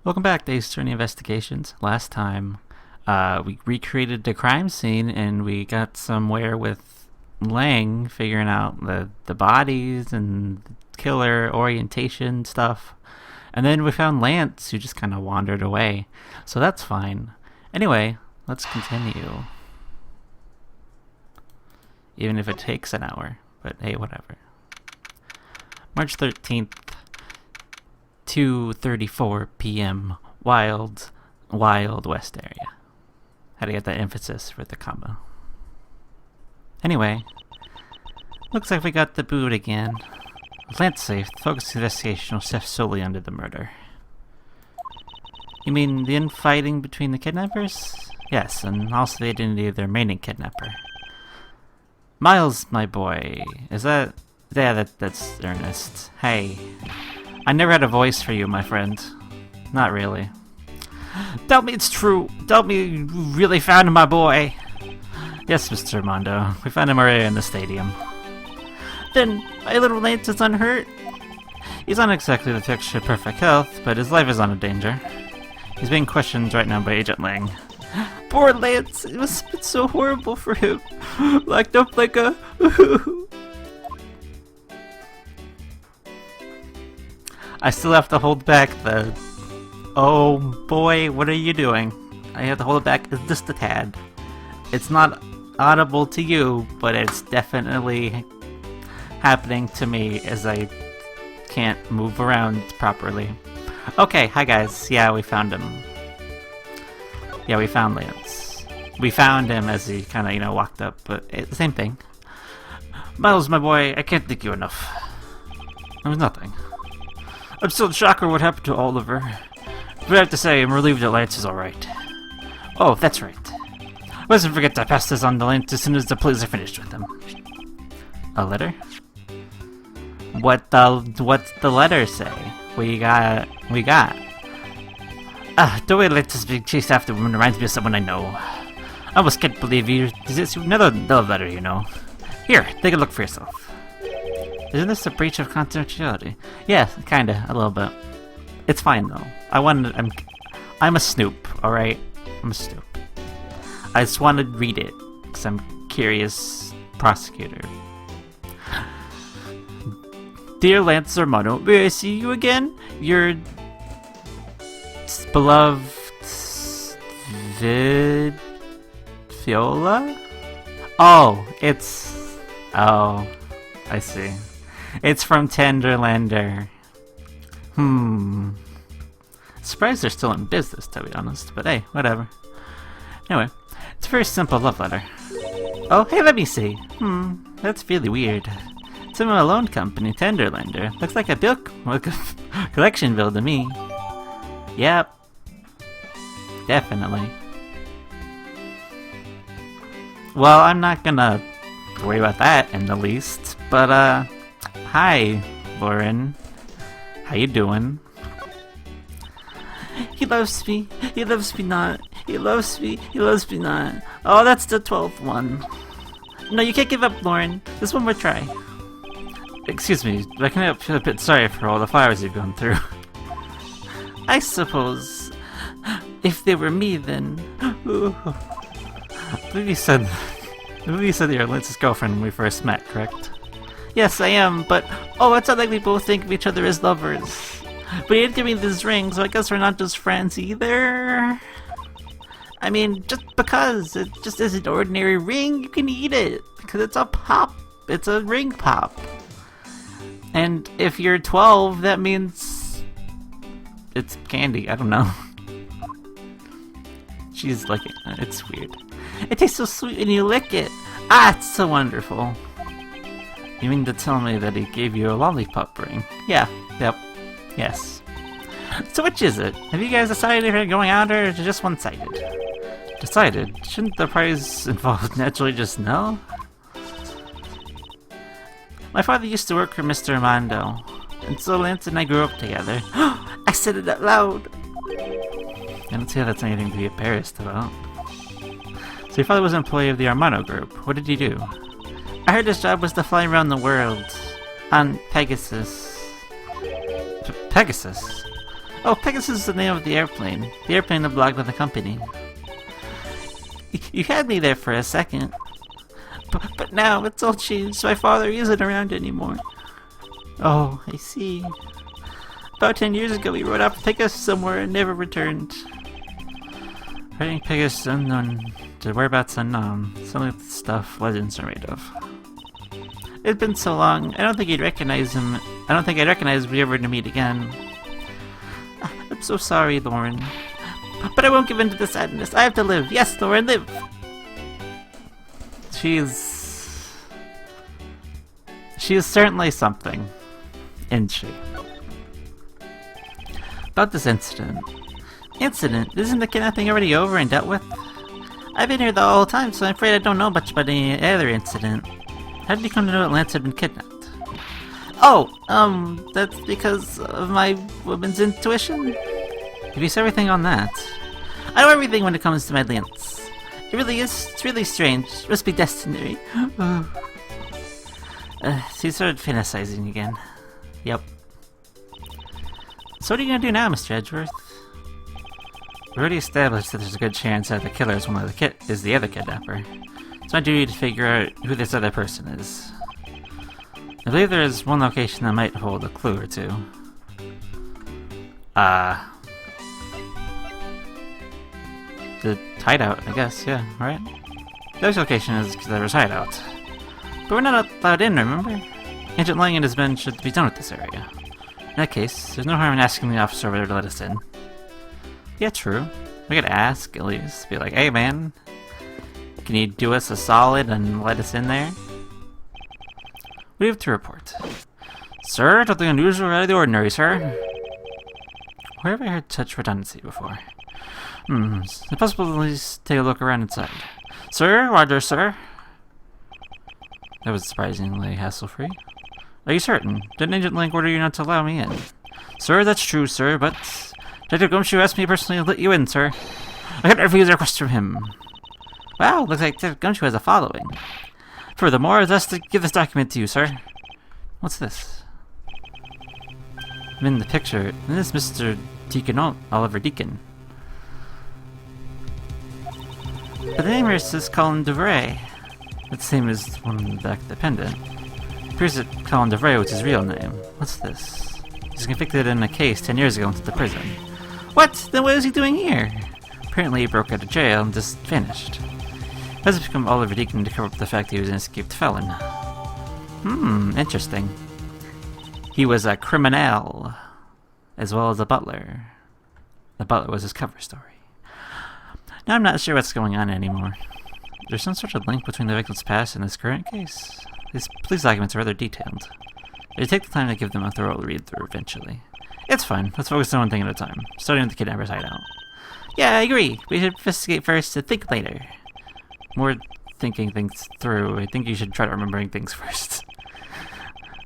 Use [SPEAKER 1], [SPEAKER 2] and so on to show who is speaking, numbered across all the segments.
[SPEAKER 1] Welcome back to Ace Attorney Investigations. Last time, we recreated the crime scene and we got somewhere with Lang figuring out the bodies and killer orientation stuff. And then we found Lance, who just kind of wandered away. So that's fine. Anyway, let's continue. Even if it takes an hour. But hey, whatever. March 13th. 2:34 p.m. Wild West area. Had to get that emphasis for the combo. Anyway, looks like we got the boot again. Lance safe. The focus investigation will shift solely under the murder. You mean the infighting between the kidnappers? Yes, and also the identity of the remaining kidnapper. Miles, my boy. Is that... Yeah, that's Ernest. Hey. I never had a voice for you, my friend. Not really. Tell me it's true. Tell me you really found my boy. Yes, Mr. Armando. We found him already in the stadium. Then my little Lance is unhurt? He's not exactly the picture of perfect health, but his life is not in danger. He's being questioned right now by Agent Lang. Poor Lance. It must have been so horrible for him. Locked up like a... I still have to hold back the... Oh boy, what are you doing? I have to hold it back just a tad. It's not audible to you, but it's definitely happening to me as I can't move around properly. Okay, hi guys. Yeah, we found him. Yeah, we found Lance. We found him as he kind of, walked up, but the same thing. Miles, my boy, I can't thank you enough. It was nothing. I'm still in shock over what happened to Oliver. But I have to say, I'm relieved that Lance is alright. Oh, that's right. Let's not forget to pass this on to Lance as soon as the police are finished with him. A letter? What's the letter say? We got. The way Lance is being chased after women reminds me of someone I know. I almost can't believe you. This is another letter, Here, take a look for yourself. Isn't this a breach of confidentiality? Yeah, kinda, a little bit. It's fine though. I'm a snoop, alright? I'm a snoop. I just want to read it, because I'm curious prosecutor. Dear Lance Armando, may I see you again? Your beloved Viola? Oh, I see. It's from Tenderlander. Surprised they're still in business, to be honest, but hey, whatever. Anyway, it's a very simple love letter. Oh, hey, let me see. That's really weird. It's from a loan company, Tenderlander. Looks like a collection bill to me. Yep. Definitely. Well, I'm not gonna worry about that in the least, but, hi, Lauren. How you doing? He loves me. He loves me not. He loves me. He loves me not. Oh, that's the 12th one. No, you can't give up, Lauren. Just one more try. Excuse me, but I can't feel a bit sorry for all the flowers you've gone through. I suppose if they were me, then... I believe you said you're Lance's girlfriend when we first met, correct? Yes, I am, but... Oh, it's not like we both think of each other as lovers. But he didn't give me this ring, so I guess we're not just friends either. I mean, just because it just is an ordinary ring, you can eat it. Because it's a pop. It's a ring pop. And if you're 12, that means... it's candy, I don't know. She's like... it's weird. It tastes so sweet when you lick it. Ah, it's so wonderful. You mean to tell me that he gave you a lollipop ring? Yeah, yep, yes. So which is it? Have you guys decided if you're going out or is it just one-sided? Decided? Shouldn't the prize involved naturally just know? My father used to work for Mr. Armando, and so Lance and I grew up together. I said it out loud! I don't see how that's anything to be embarrassed about. So your father was an employee of the Armando Group. What did he do? I heard his job was to fly around the world on Pegasus. Pegasus? Oh, Pegasus is the name of the airplane. The airplane that belonged to the company. You had me there for a second. But now it's all changed. My father isn't around anymore. Oh, I see. About 10 years ago, he rode off Pegasus somewhere and never returned. Riding Pegasus unknown, to whereabouts unknown. Some of the stuff legends are made of. It's been so long, I don't think you'd recognize him. I don't think I'd recognize him if we ever to meet again. I'm so sorry, Lauren. But I won't give in to the sadness. I have to live. Yes, Lauren, live! She's certainly something, isn't she? About this incident. Isn't the kidnapping already over and dealt with? I've been here the whole time, so I'm afraid I don't know much about any other incident. How did you come to know that Lance had been kidnapped? Oh, that's because of my woman's intuition? Have you said everything on that? I know everything when it comes to my Lance. It's really strange. It must be destiny. She started fantasizing again. Yep. So what are you gonna do now, Mr. Edgeworth? We already established that there's a good chance that the killer is is the other kidnapper. It's my duty to figure out who this other person is. I believe there is one location that might hold a clue or two. The Hideout, I guess, yeah, right? The other location is Killer's Hideout. But we're not allowed in, remember? Agent Lang and his men should be done with this area. In that case, there's no harm in asking the officer over there to let us in. Yeah, true. We could ask, at least. Be like, hey man, can you do us a solid and let us in there? We have to report. Sir, nothing unusual or out of the ordinary, sir. Where have I heard such redundancy before? Is it possible to at least take a look around inside? Sir, Roger, sir. That was surprisingly hassle-free. Are you certain? Didn't Agent Link order you not to allow me in? Sir, that's true, sir, but Detective Gumshoe asked me personally to let you in, sir. I can't refuse a request from him. Wow, looks like Detective Gumshoe has a following. Furthermore, I was asked to give this document to you, sir. What's this? I'm in the picture. This is Mr. Deacon Oliver Deacon. But the name here says Colin DeVray. That's the same as one on the back of the pendant. It appears that Colin DeVray was his real name. What's this? He was convicted in a case 10 years ago and sent to prison. What? Then what is he doing here? Apparently he broke out of jail and just vanished. He has become Oliver Deacon to cover up the fact that he was an escaped felon. Interesting. He was a criminal, as well as a butler. The butler was his cover story. Now I'm not sure what's going on anymore. There's some sort of link between the victim's past and this current case. These police documents are rather detailed. They take the time to give them a thorough read-through eventually. It's fine. Let's focus on one thing at a time. Starting with the kidnapper's hideout. Yeah, I agree. We should investigate first and think later. More thinking things through. I think you should try to remembering things first.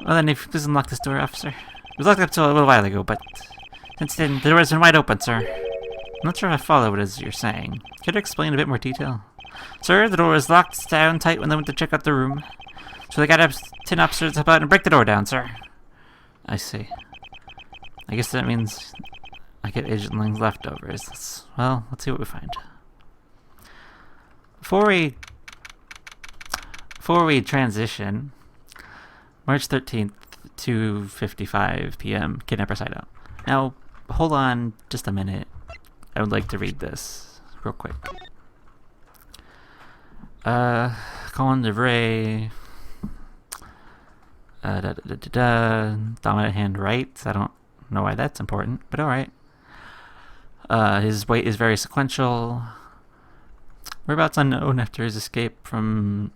[SPEAKER 1] Well then, if you please unlock this door, officer. It was locked up till a little while ago, but since then, the door has been wide open, sir. I'm not sure if I follow what it is you're saying. Could you explain a bit more detail? Sir, the door was locked down tight when they went to check out the room. So they got 10 officers to help out and break the door down, sir. I see. I guess that means I get Agent Lang's leftovers. Well, let's see what we find. Before we transition, March 13th, 2:55 p.m., Kidnapper's Hideout. Now, hold on just a minute. I would like to read this real quick. Colin DeVray. Dominant hand right. I don't know why that's important, but alright. His weight is very sequential. Whereabouts unknown after his escape from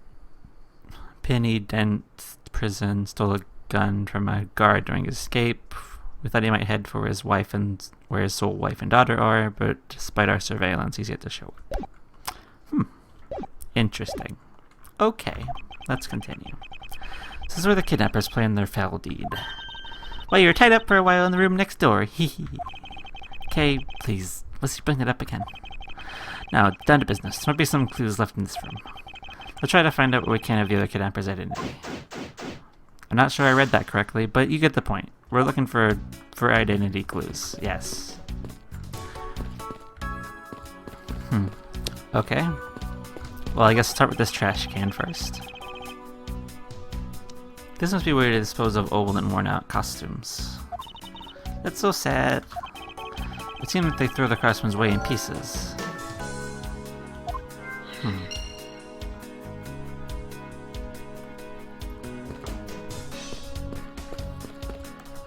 [SPEAKER 1] Penny Dent prison. Stole a gun from a guard during his escape. We thought he might head for his wife and where his sole wife and daughter are, but despite our surveillance, he's yet to show up. Interesting. Okay, let's continue. This is where the kidnappers planned their foul deed. Well, you were tied up for a while in the room next door. Hee. Okay, please, let's bring it up again. Now, down to business. There might be some clues left in this room. We'll try to find out what we can of the other kidnapper's identity. I'm not sure I read that correctly, but you get the point. We're looking for identity clues. Yes. Okay. Well, I guess start with this trash can first. This must be where to dispose of old and worn out costumes. That's so sad. It seems like they throw the craftsman's way in pieces.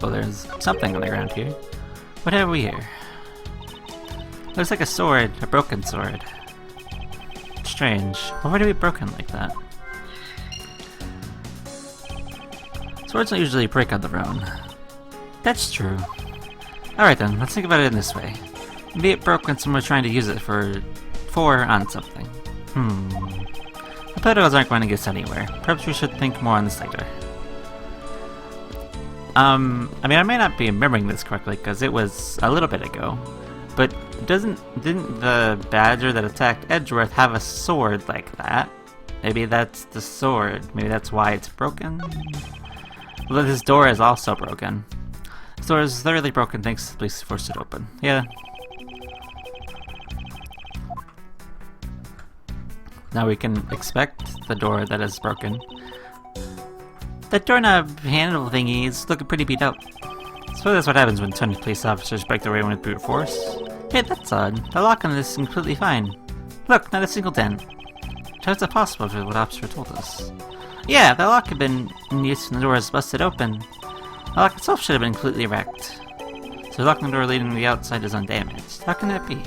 [SPEAKER 1] Well, there's something on the ground here. What have we here? Looks like a sword, a broken sword. Strange. Why would it be broken like that? Swords don't usually break on their own. That's true. Alright then, let's think about it in this way. Maybe it broke when someone was trying to use it for on something. The pedals aren't going to get us anywhere. Perhaps we should think more on this later. I mean, I may not be remembering this correctly because it was a little bit ago, but didn't the badger that attacked Edgeworth have a sword like that? Maybe that's the sword. Maybe that's why it's broken? Well, this door is also broken. This door is thoroughly broken thanks to the police forced it open. Yeah. Now we can expect the door that is broken. That doorknob handle thingy is looking pretty beat up. So that's what happens when 20 police officers break their way in with brute force. Hey, that's odd. The lock on this is completely fine. Look, not a single dent. How is that possible for what officer told us? Yeah, the lock had been in use when the door was busted open. The lock itself should have been completely wrecked. So the lock on the door leading to the outside is undamaged. How can that be?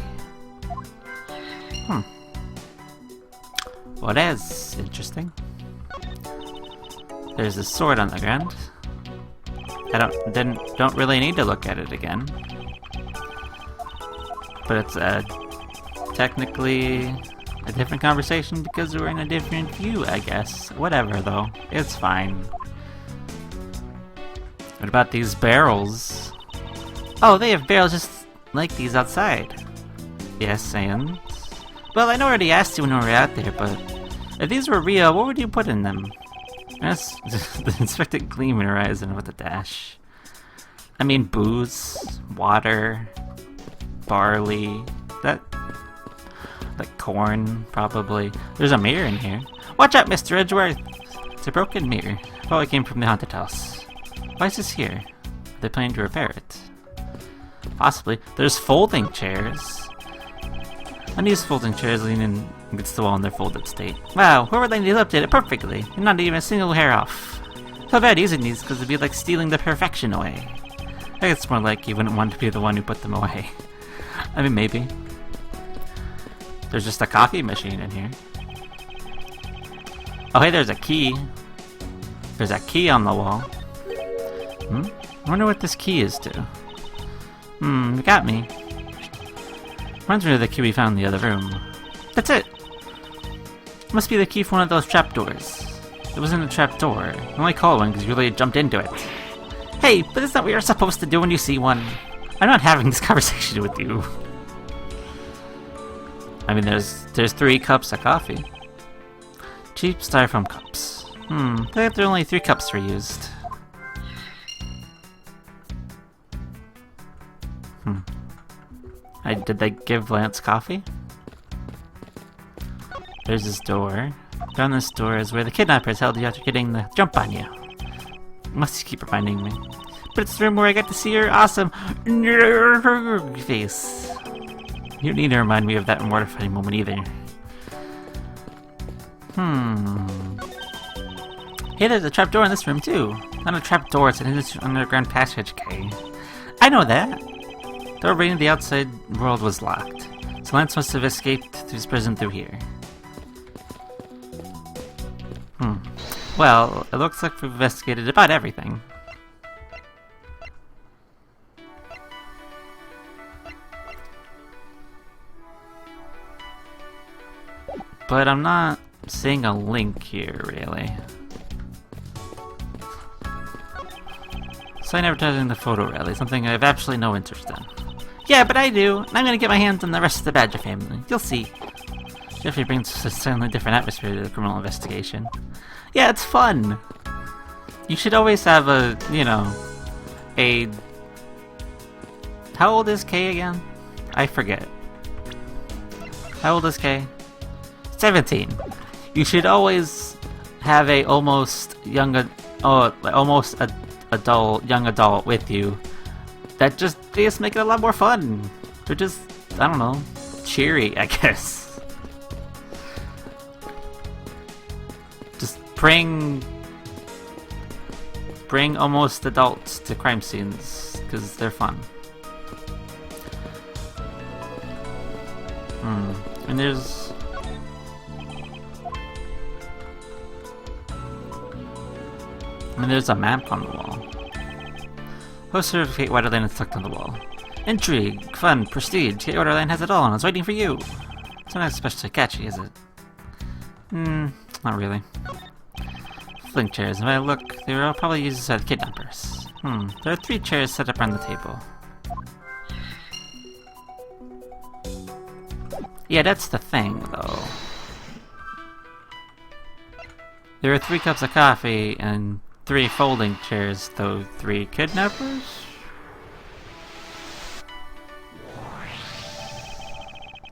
[SPEAKER 1] Well, that is interesting. There's a sword on the ground. I don't really need to look at it again. But it's technically a different conversation because we're in a different view, I guess. Whatever, though. It's fine. What about these barrels? Oh, they have barrels just like these outside. Yes, and? Well, I know I already asked you when we were out there, but if these were real, what would you put in them? That's the expected gleam in her eyes and with a dash. I mean, booze, water, barley, like corn, probably. There's a mirror in here. Watch out, Mr. Edgeworth! It's a broken mirror. Probably came from the haunted house. Why is this here? Are they planning to repair it? Possibly. There's folding chairs. Unused folding chairs leaning against the wall in their folded state. Wow, whoever they looked at it perfectly, and not even a single hair off. So bad using these because it'd be like stealing the perfection away. I think it's more like you wouldn't want to be the one who put them away. I mean, maybe. There's just a coffee machine in here. Oh, hey, there's a key. There's a key on the wall. I wonder what this key is to. You got me. Reminds me of the key we found in the other room. That's it! Must be the key for one of those trapdoors. It wasn't a trapdoor. I only call it one because you really jumped into it. Hey, but that's not what you're supposed to do when you see one. I'm not having this conversation with you. I mean, there's 3 cups of coffee. Cheap styrofoam cups. I think there are only 3 cups were used. Did they give Lance coffee? There's this door. Down this door is where the kidnappers held you after getting the jump on you. Must keep reminding me. But it's the room where I got to see your awesome face. You don't need to remind me of that mortifying moment either. Hey, there's a trapdoor in this room too. Not a trapdoor, it's an underground passage key. I know that. The door leading to the outside world was locked, so Lance must have escaped to his prison through here. Well, it looks like we've investigated about everything. But I'm not seeing a link here, really. Sign advertising the photo rally, something I have absolutely no interest in. Yeah, but I do. I'm gonna get my hands on the rest of the Badger family. You'll see. Jeffrey brings a certainly different atmosphere to the criminal investigation. Yeah, it's fun. You should always have a, How old is Kay again? I forget. How old is Kay? 17. You should always have a almost young adult with you. They just make it a lot more fun. They're just, I don't know, cheery, I guess. Just bring almost adults to crime scenes, because they're fun. And there's a map on the wall. Poster of Kate Waterland is tucked on the wall. Intrigue, fun, prestige. Kate Waterland has it all and it's waiting for you. It's not especially catchy, is it? Not really. Flink chairs. If I look, they were all probably used as kidnappers. There are 3 chairs set up around the table. Yeah, that's the thing, though. There are 3 cups of coffee and 3 folding chairs, though 3 kidnappers?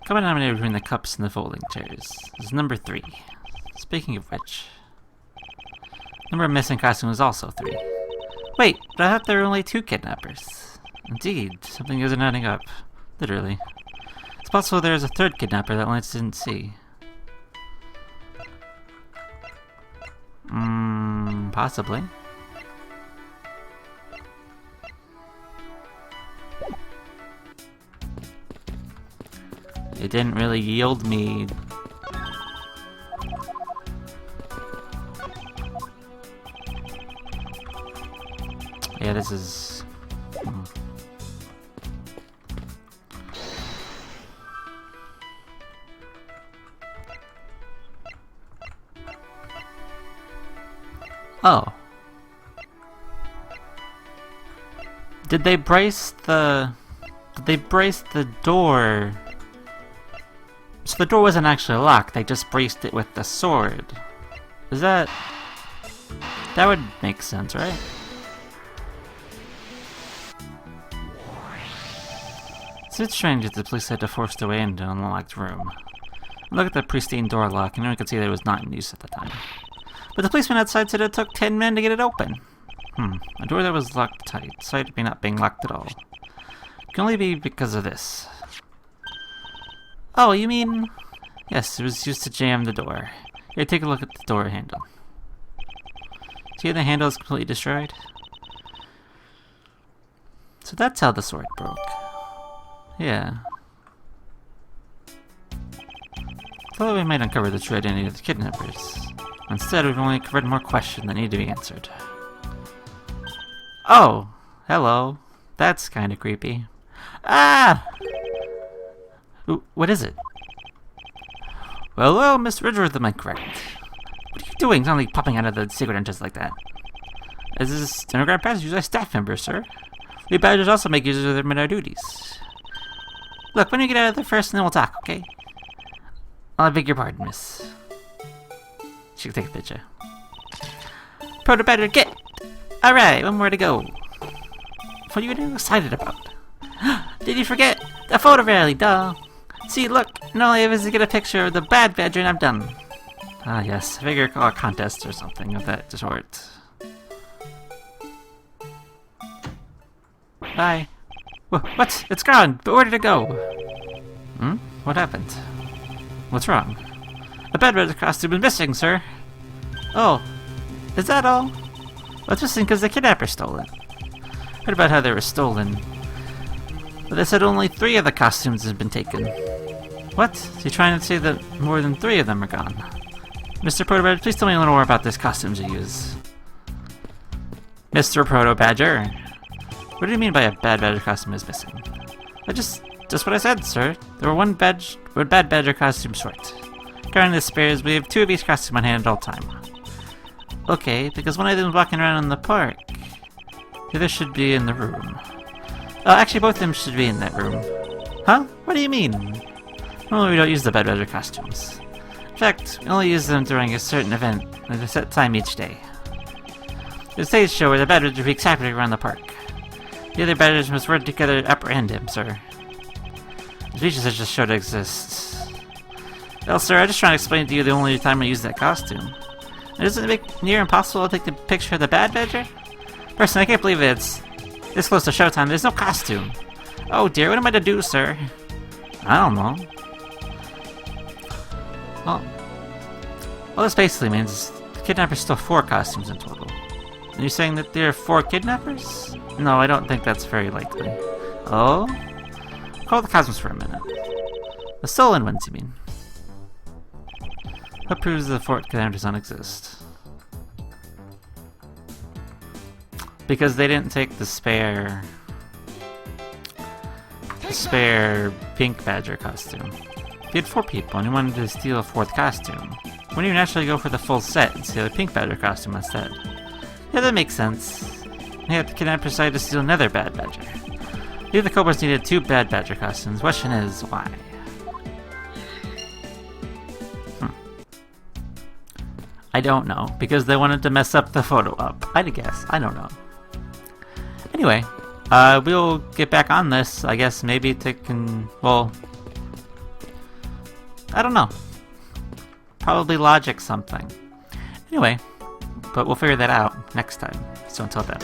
[SPEAKER 1] Common denominator between the cups and the folding chairs is number 3. Speaking of which, number of missing costumes is also 3. Wait, but I thought there were only 2 kidnappers. Indeed, something isn't adding up. Literally. It's possible there's a 3rd kidnapper that Lance didn't see. Possibly. It didn't really yield me. Yeah, this is... Oh. Did they brace the door? So the door wasn't actually locked, they just braced it with the sword. Is that... That would make sense, right? It's a bit strange that the police had to force their way into an unlocked room. Look at the pristine door lock, and anyone could see that it was not in use at the time. But the policeman outside said it took 10 men to get it open. A door that was locked tight, despite it not being locked at all. It can only be because of this. Oh, you mean... Yes, it was used to jam the door. Here, take a look at the door handle. See how the handle is completely destroyed? So that's how the sword broke. Yeah. Thought we might uncover the true identity of the kidnappers. Instead, we've only covered more questions that need to be answered. Oh! Hello. That's kinda creepy. Ah! What is it? Well, Mr. Edgeworth, am I correct? What are you doing suddenly popping out of the secret entrance like that? As is stenograph pass used by staff members, sir. We badgers also make use of them in our duties. Look, when you get out of there first, and then we'll talk, okay? I beg your pardon, miss. She can take a picture. Proto-badger, get! Alright, one more to go. What are you getting excited about? Did you forget? The photo rally, duh! See, look, not only is to get a picture of the bad badger and I'm done. Ah, yes, I figure call a contest or something of that sort. Bye. What? It's gone, but where did it go? What happened? What's wrong? The bad badger costume is missing, sir. Oh, is that all? Well, it's missing because the kidnappers stole it. Heard about how they were stolen. But they said only 3 of the costumes have been taken. What? So you're trying to say that more than 3 of them are gone? Mr. Proto-Badger, please tell me a little more about these costumes you use. Mr. Proto-Badger? What do you mean by a bad badger costume is missing? Just what I said, sir. There were one bad badger costume short. Regarding the spares, we have 2 of each costume on hand at all time. Okay, because one of them is walking around in the park. The other should be in the room. Actually, both of them should be in that room. Huh? What do you mean? Normally we don't use the bad badger costumes. In fact, we only use them during a certain event at a set time each day. There's a stage show where the bad badger wreaks havoc around the park. The other badgers must work together to apprehend him, sir. The features such as show exists. Well, sir, I'm just trying to explain to you the only time I use that costume. Doesn't it make near impossible to take the picture of the Bad Badger? Personally, I can't believe it's this close to showtime. There's no costume. Oh dear, what am I to do, sir? I don't know. Well, this basically means the kidnappers stole 4 costumes in total. Are you saying that there are 4 kidnappers? No, I don't think that's very likely. Oh? Hold the costumes for a minute. The stolen ones, you mean? What proves the 4 kidnappers don't exist? Because they didn't take the spare pink badger costume. If you had 4 people and you wanted to steal a 4th costume, wouldn't you naturally go for the full set and steal a pink badger costume instead? Yeah, that makes sense. Yet the kidnappers decided to steal another bad badger. Maybe the Cobras needed 2 bad badger costumes. The question is, why? I don't know, because they wanted to mess up the photo up. I'd guess. I don't know. Anyway, we'll get back on this, I guess, maybe well, I don't know. Probably logic something. Anyway, but we'll figure that out next time. So until then.